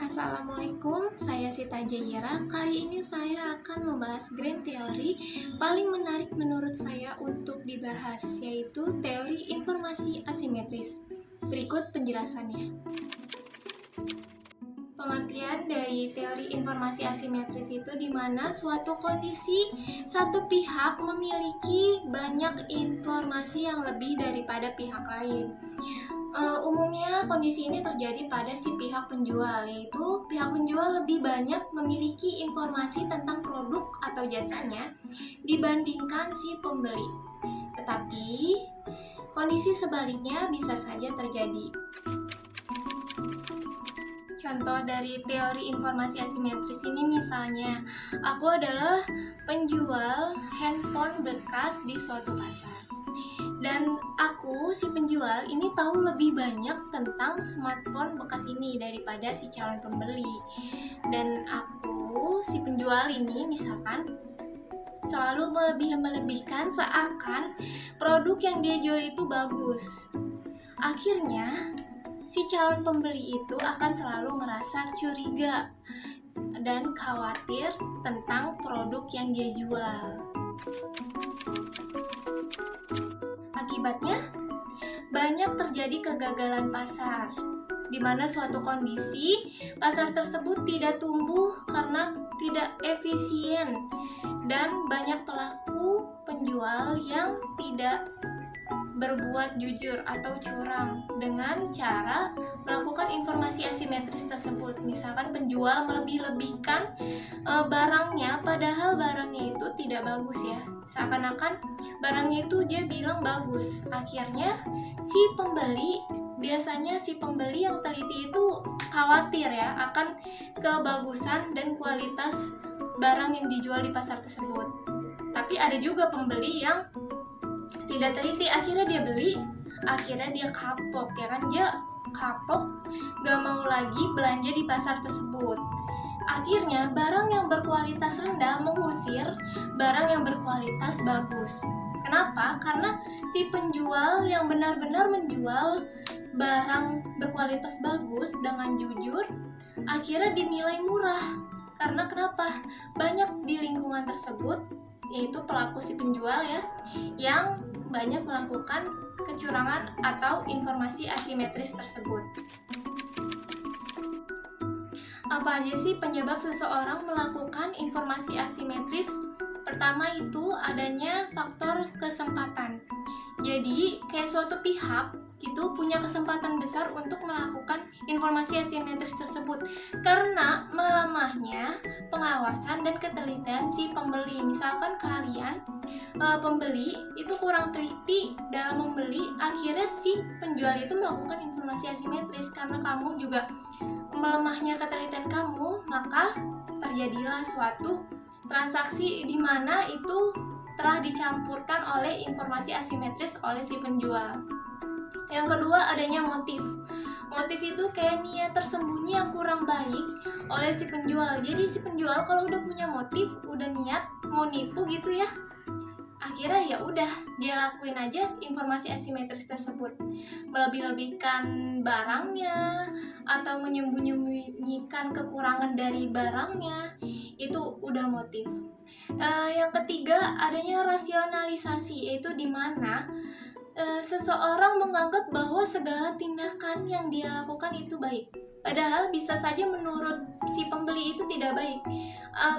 Assalamualaikum, saya Sita Jaira. Kali ini saya akan membahas Grand Theory paling menarik menurut saya untuk dibahas, yaitu teori informasi asimetris. Berikut penjelasannya. Pengertian dari teori informasi asimetris itu di mana suatu kondisi satu pihak memiliki banyak informasi yang lebih daripada pihak lain. Umumnya kondisi ini terjadi pada si pihak penjual, yaitu pihak penjual lebih banyak memiliki informasi tentang produk atau jasanya dibandingkan si pembeli. Tetapi kondisi sebaliknya bisa saja terjadi. Contoh dari teori informasi asimetris ini misalnya, aku adalah penjual handphone bekas di suatu pasar. Dan aku, si penjual, ini tahu lebih banyak tentang smartphone bekas ini daripada si calon pembeli. Dan aku, si penjual ini misalkan selalu melebihkan seakan produk yang dia jual itu bagus. Akhirnya, si calon pembeli itu akan selalu merasa curiga dan khawatir tentang produk yang dia jual. Akibatnya, banyak terjadi kegagalan pasar, di mana suatu kondisi pasar tersebut tidak tumbuh karena tidak efisien dan banyak pelaku penjual yang tidak berbuat jujur atau curang dengan cara melakukan informasi asimetris tersebut. Misalkan penjual melebih-lebihkan barangnya padahal barangnya itu tidak bagus ya. Seakan-akan barangnya itu dia bilang bagus. Akhirnya biasanya si pembeli yang teliti itu khawatir ya akan kebagusan dan kualitas barang yang dijual di pasar tersebut. Tapi ada juga pembeli yang tidak teliti, akhirnya dia beli, akhirnya dia kapok ya kan, dia kapok gak mau lagi belanja di pasar tersebut. Akhirnya barang yang berkualitas rendah mengusir barang yang berkualitas bagus. Kenapa? Karena si penjual yang benar-benar menjual barang berkualitas bagus dengan jujur akhirnya dinilai murah. Karena kenapa? Banyak di lingkungan tersebut, yaitu pelaku si penjual ya, yang banyak melakukan kecurangan atau informasi asimetris tersebut. Apa aja sih penyebab seseorang melakukan informasi asimetris? Pertama itu adanya faktor kesempatan. Jadi kayak suatu pihak itu punya kesempatan besar untuk melakukan informasi asimetris tersebut karena melemahnya pengawasan dan ketelitian si pembeli. Misalkan kalian pembeli itu kurang teliti dalam membeli, akhirnya si penjual itu melakukan informasi asimetris. Karena kamu juga melemahnya ketelitian kamu, maka terjadilah suatu transaksi di mana itu telah dicampurkan oleh informasi asimetris oleh si penjual. Yang kedua adanya motif. Motif itu kayak niat tersembunyi yang kurang baik oleh si penjual. Jadi si penjual kalau udah punya motif, udah niat mau nipu gitu ya, akhirnya ya udah dia lakuin aja informasi asimetris tersebut, melebih-lebihkan barangnya atau menyembunyikan kekurangan dari barangnya, itu udah motif. Yang ketiga adanya rasionalisasi, yaitu di mana seseorang menganggap bahwa segala tindakan yang dia lakukan itu baik, padahal bisa saja menurut si pembeli itu tidak baik.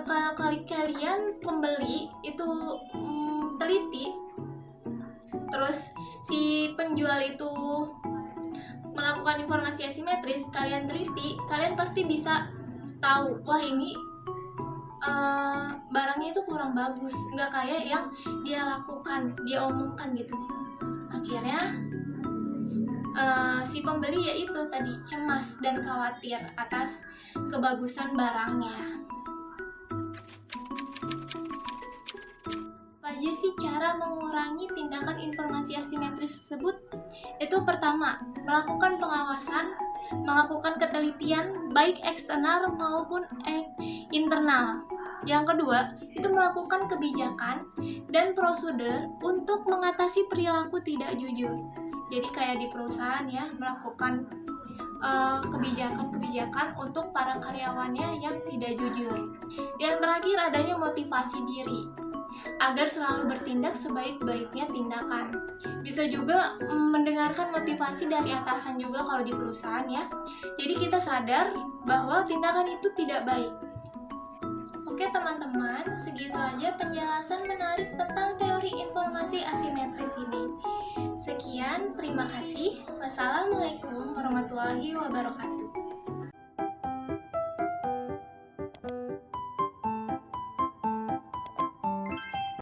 Kalau kalian pembeli itu teliti, terus si penjual itu melakukan informasi asimetris, kalian teliti, kalian pasti bisa tahu, wah ini barangnya itu kurang bagus, nggak kayak yang dia lakukan, dia omongkan gitu. Akhirnya si pembeli yaitu tadi cemas dan khawatir atas kebagusan barangnya. Apa aja sih cara mengurangi tindakan informasi asimetris tersebut? Itu pertama, melakukan pengawasan, melakukan ketelitian baik eksternal maupun internal. Yang kedua, itu melakukan kebijakan dan prosedur untuk mengatasi perilaku tidak jujur. Jadi kayak di perusahaan ya, melakukan kebijakan-kebijakan untuk para karyawannya yang tidak jujur. Yang terakhir, adanya motivasi diri agar selalu bertindak sebaik-baiknya tindakan. Bisa juga mendengarkan motivasi dari atasan juga kalau di perusahaan ya. Jadi kita sadar bahwa tindakan itu tidak baik. Oke teman-teman, segitu aja penjelasan menarik tentang teori informasi asimetris ini. Sekian, terima kasih. Wassalamualaikum warahmatullahi wabarakatuh.